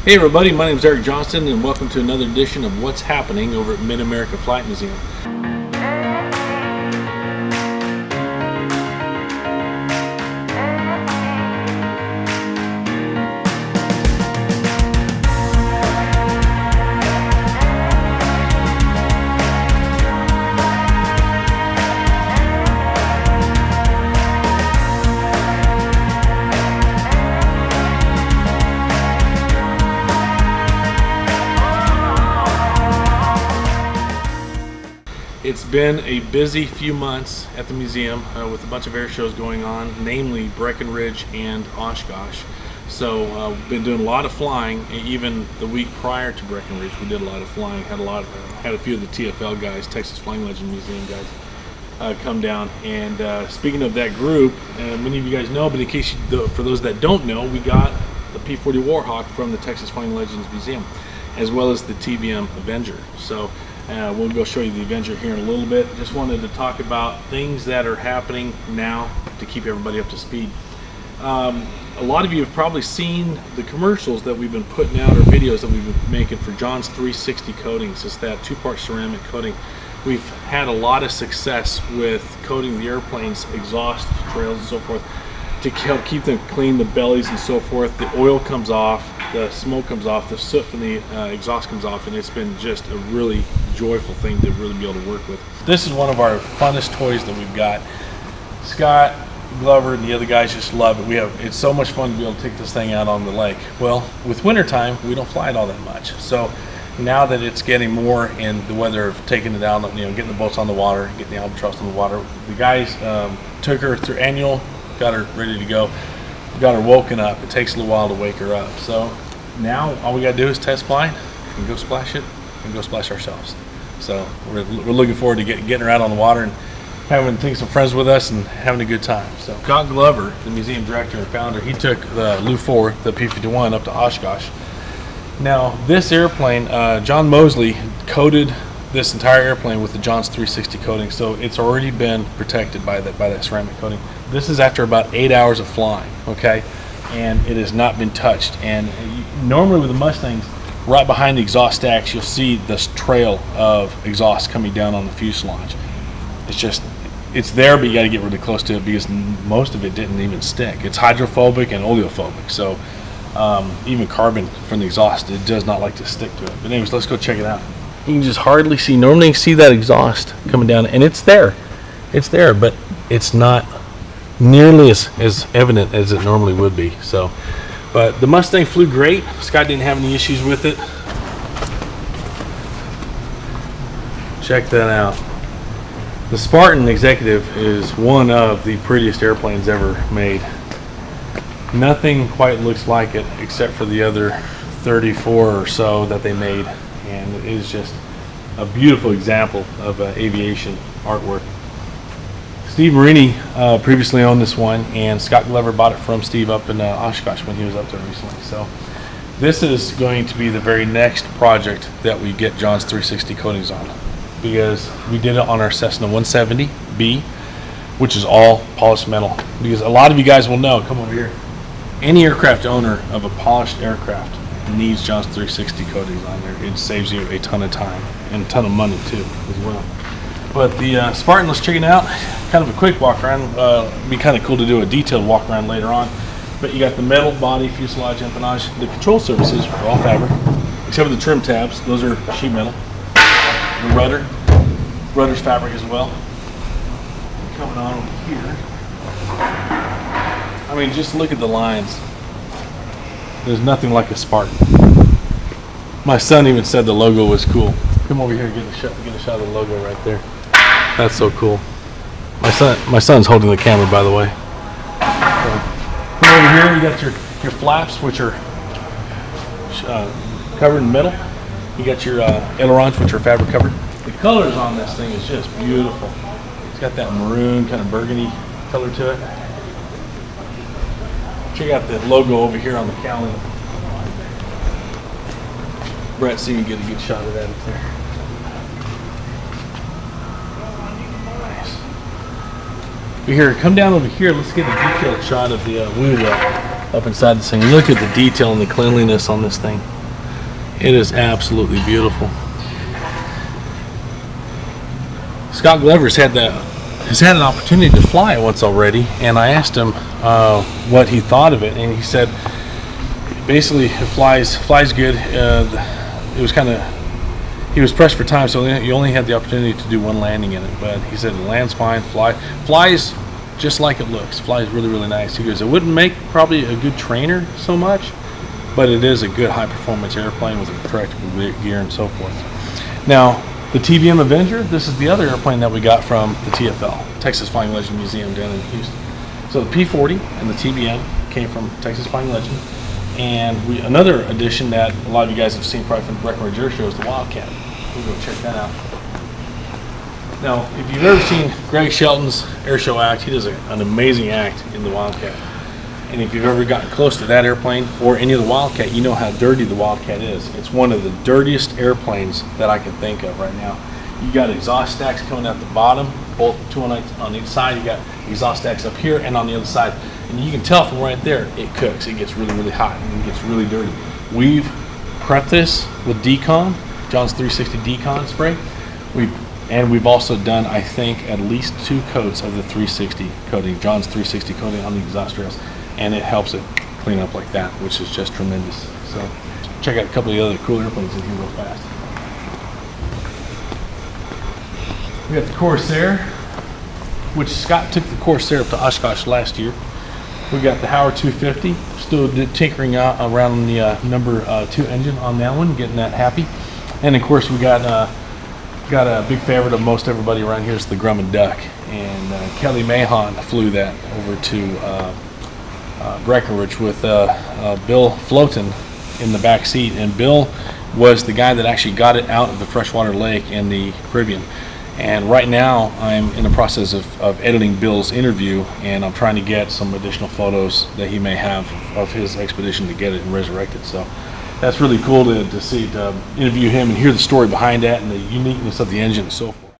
Hey everybody, my name is Erik Johnston and welcome to another edition of What's Happening over at Mid-America Flight Museum. It's been a busy few months at the museum with a bunch of air shows going on, namely Breckenridge and Oshkosh. So we've been doing a lot of flying. Even the week prior to Breckenridge, we did a lot of flying. Had a few of the TFL guys, Texas Flying Legend Museum guys, come down. And speaking of that group, many of you guys know, but in case for those that don't know, we got the P-40 Warhawk from the Texas Flying Legends Museum, as well as the TBM Avenger. So we'll go show you the Avenger here in a little bit. Just wanted to talk about things that are happening now to keep everybody up to speed. A lot of you have probably seen the commercials that we've been putting out, or videos that we've been making for John's 360 coatings. It's that two-part ceramic coating. We've had a lot of success with coating the airplane's exhaust trails and so forth to help keep them clean, the bellies and so forth. The oil comes off, the smoke comes off, the soot from the exhaust comes off, and it's been just a really joyful thing to really be able to work with. This is one of our funnest toys that we've got. Scott, Glover, and the other guys just love it. It's so much fun to be able to take this thing out on the lake. Well, with wintertime, we don't fly it all that much. So now that it's getting more in the weather of taking it out, getting the boats on the water, getting the albatross on the water, the guys took her through annual, got her ready to go, got her woken up. It takes a little while to wake her up. So now all we got to do is test fly and go splash it and go splash ourselves. So we're looking forward to getting her out on the water and taking some friends with us and having a good time. So Scott Glover, the museum director and founder, he took the Lu-4, the P-51, up to Oshkosh. Now this airplane, John Mosley coated this entire airplane with the John's 360 coating, so it's already been protected by that ceramic coating. This is after about 8 hours of flying, okay, and it has not been touched. And normally with the Mustangs, right behind the exhaust stacks, you'll see this trail of exhaust coming down on the fuselage. It's there, but you got to get really close to it because most of it didn't even stick. It's hydrophobic and oleophobic, so even carbon from the exhaust, it does not like to stick to it. But anyways, let's go check it out. You can just hardly see. Normally you see that exhaust coming down, and it's there, but it's not nearly as evident as it normally would be. So, but the Mustang flew great. Scott didn't have any issues with it. Check that out. The Spartan Executive is one of the prettiest airplanes ever made. Nothing quite looks like it except for the other 34 or so that they made, and it is just a beautiful example of aviation artwork. Steve Marini previously owned this one, and Scott Glover bought it from Steve up in Oshkosh when he was up there recently. So this is going to be the very next project that we get John's 360 coatings on, because we did it on our Cessna 170B, which is all polished metal. Because a lot of you guys will know, come over here, any aircraft owner of a polished aircraft needs John's 360 coatings on there. It saves you a ton of time and a ton of money too as well. But the Spartan, let's check it out. Kind of a quick walk around. It'd be kind of cool to do a detailed walk around later on. But you got the metal body, fuselage, empennage. The control surfaces are all fabric, except for the trim tabs. Those are sheet metal. The rudder's fabric as well. Coming on over here. I mean, just look at the lines. There's nothing like a Spartan. My son even said the logo was cool. Come over here and get a shot of the logo right there. That's so cool. My son's holding the camera, by the way. So, come over here, you got your flaps, which are covered in metal. You got your ailerons, which are fabric covered. The colors on this thing is just beautiful. It's got that maroon kind of burgundy color to it. Check out the logo over here on the cowling. Brett, see you get a good shot of that up there. Nice. Here, come down over here. Let's get a detailed shot of the wheel well. up inside this thing. Look at the detail and the cleanliness on this thing. It is absolutely beautiful. Scott Glover's has had an opportunity to fly it once already, and I asked him what he thought of it, and he said basically it flies good. It was kind of, he was pressed for time, so you only had the opportunity to do one landing in it, but he said it lands fine, flies just like it looks, flies really, really nice. He goes, it wouldn't make probably a good trainer so much, but it is a good high performance airplane with retractable gear and so forth. Now, the TBM Avenger, this is the other airplane that we got from the TFL, Texas Flying Legend Museum down in Houston. So the P-40 and the TBM came from Texas Flying Legend. And another addition that a lot of you guys have seen probably from Breckenridge Air Show is the Wildcat. We'll go check that out. Now, if you've ever seen Greg Shelton's Air Show act, he does an amazing act in the Wildcat. And if you've ever gotten close to that airplane or any of the Wildcat, you know how dirty the Wildcat is. It's one of the dirtiest airplanes that I can think of right now. You got exhaust stacks coming out the bottom, both two on each side. You got exhaust stacks up here and on the other side. And you can tell from right there, it cooks. It gets really, really hot and it gets really dirty. We've prepped this with Decon, John's 360 Decon spray. We've also done, I think, at least 2 coats of the 360 coating, John's 360 coating on the exhaust rails. And it helps it clean up like that, which is just tremendous. So check out a couple of the other cool airplanes in here real fast. We got the Corsair, which Scott took the Corsair up to Oshkosh last year. We got the Howard 250, still tinkering out around the number 2 engine on that one, getting that happy. And of course we got a big favorite of most everybody around here is the Grumman Duck. And Kelly Mahon flew that over to Breckenridge with Bill Floten in the back seat, and Bill was the guy that actually got it out of the freshwater lake in the Caribbean. And right now I'm in the process of editing Bill's interview, and I'm trying to get some additional photos that he may have of his expedition to get it and resurrect it. So that's really cool to see, to interview him and hear the story behind that and the uniqueness of the engine and so forth.